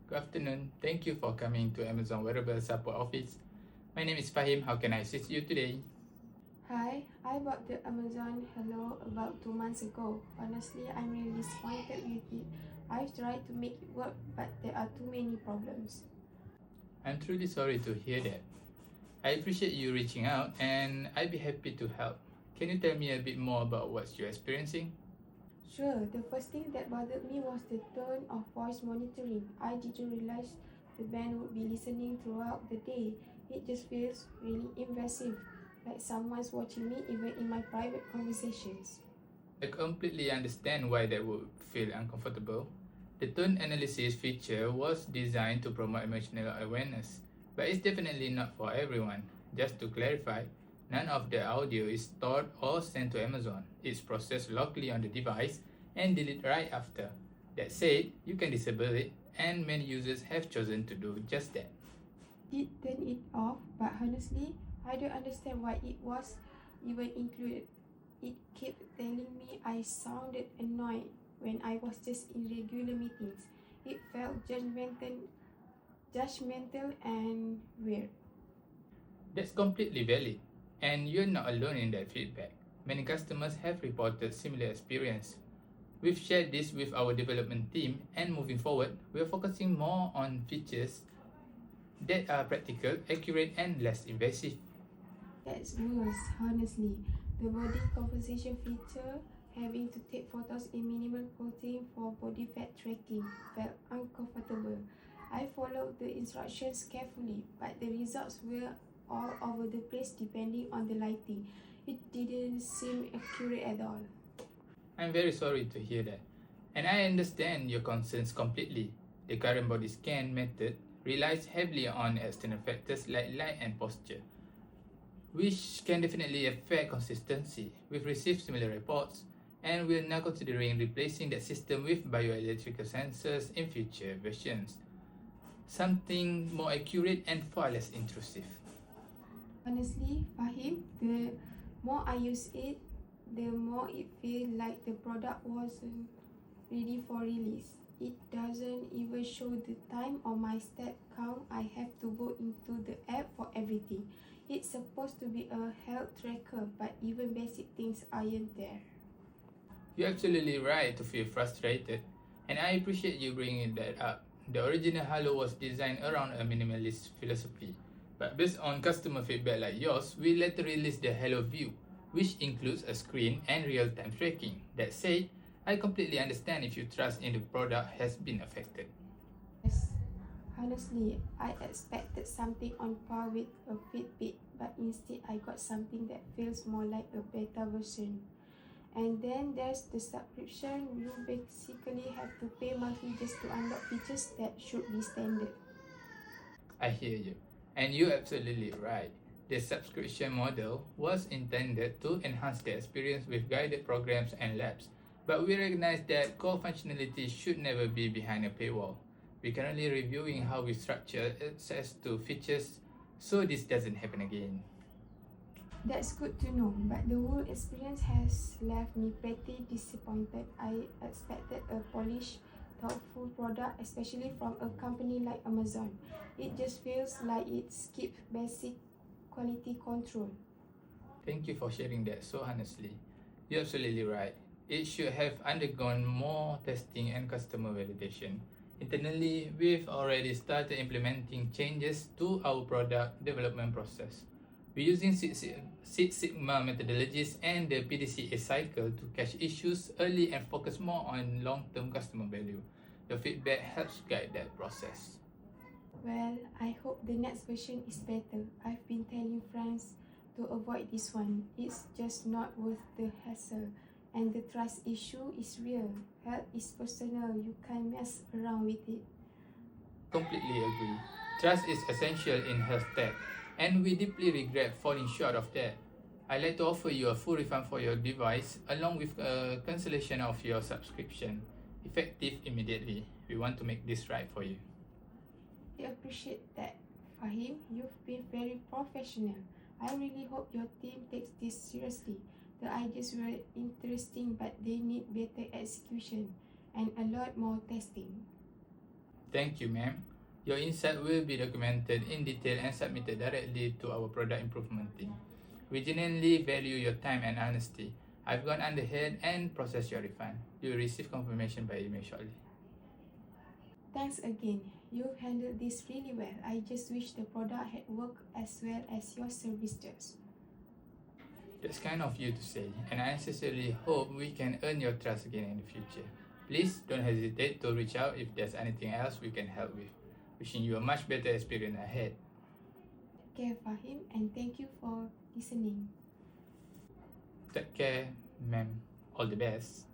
Good afternoon. Thank you for coming to Amazon Wearable Support Office. My name is Fahim. How can I assist you today? Hi, I bought the Amazon Hello about 2 months ago. Honestly, I'm really disappointed with it. I've tried to make it work, but there are too many problems. I'm truly sorry to hear that. I appreciate you reaching out and I'd be happy to help. Can you tell me a bit more about what you're experiencing? Sure, the first thing that bothered me was the tone of voice monitoring. I didn't realize the band would be listening throughout the day. It just feels really invasive, like someone's watching me even in my private conversations. I completely understand why that would feel uncomfortable. The tone analysis feature was designed to promote emotional awareness, but it's definitely not for everyone. Just to clarify, none of the audio is stored or sent to Amazon. It's processed locally on the device and deleted right after. That said, you can disable it, and many users have chosen to do just that. Did turn it off, but honestly, I don't understand why it was even included. It kept telling me I sounded annoyed when I was just in regular meetings. It felt judgmental and weird. That's completely valid, and you're not alone in that feedback. Many customers have reported similar experience. We've shared this with our development team, and moving forward, we're focusing more on features that are practical, accurate, and less invasive. That's worse, honestly. The body composition feature, having to take photos in minimal clothing for body fat tracking, felt uncomfortable. I followed the instructions carefully, but the results were all over the place depending on the lighting. It didn't seem accurate at all. I'm very sorry to hear that, and I understand your concerns completely. The current body scan method relies heavily on external factors like light and posture, which can definitely affect consistency. We've received similar reports, and we're now considering replacing that system with bioelectrical sensors in future versions. Something more accurate and far less intrusive. Honestly, Fahim, the more I use it, the more it feels like the product wasn't ready for release. It doesn't even show the time or my step count. I have to go into the app for everything. It's supposed to be a health tracker, but even basic things aren't there. You're absolutely right to feel frustrated, and I appreciate you bringing that up. The original Halo was designed around a minimalist philosophy, but based on customer feedback like yours, we later released the Halo View, which includes a screen and real-time tracking. That said, I completely understand if your trust in the product has been affected. Yes, honestly, I expected something on par with a Fitbit, but instead I got something that feels more like a beta version. And then there's the subscription. You basically have to pay monthly just to unlock features that should be standard. I hear you, and you're absolutely right. The subscription model was intended to enhance the experience with guided programs and labs, but we recognize that core functionality should never be behind a paywall. We're currently reviewing how we structure access to features so this doesn't happen again. That's good to know, but the whole experience has left me pretty disappointed. I expected a polished, thoughtful product, especially from a company like Amazon. It just feels like it skipped basic quality control. Thank you for sharing that so honestly. You're absolutely right. It should have undergone more testing and customer validation. Internally, we've already started implementing changes to our product development process. We're using Six Sigma methodologies and the PDCA cycle to catch issues early and focus more on long-term customer value. Your feedback helps guide that process. Well, I hope the next version is better. I've been telling friends to avoid this one. It's just not worth the hassle. And the trust issue is real. Health is personal. You can't mess around with it. Completely agree. Trust is essential in health tech, and we deeply regret falling short of that. I'd like to offer you a full refund for your device along with a cancellation of your subscription, effective immediately. We want to make this right for you. I appreciate that. Fahim, you've been very professional. I really hope your team takes this seriously. The ideas were interesting, but they need better execution and a lot more testing. Thank you, ma'am. Your insight will be documented in detail and submitted directly to our product improvement team. We genuinely value your time and honesty. I've gone ahead and processed your refund. You will receive confirmation by email shortly. Thanks again. You've handled this really well. I just wish the product had worked as well as your service does. That's kind of you to say, and I sincerely hope we can earn your trust again in the future. Please don't hesitate to reach out if there's anything else we can help with. Wishing you a much better experience ahead. Take care, Fahim, and thank you for listening. Take care, ma'am. All the best.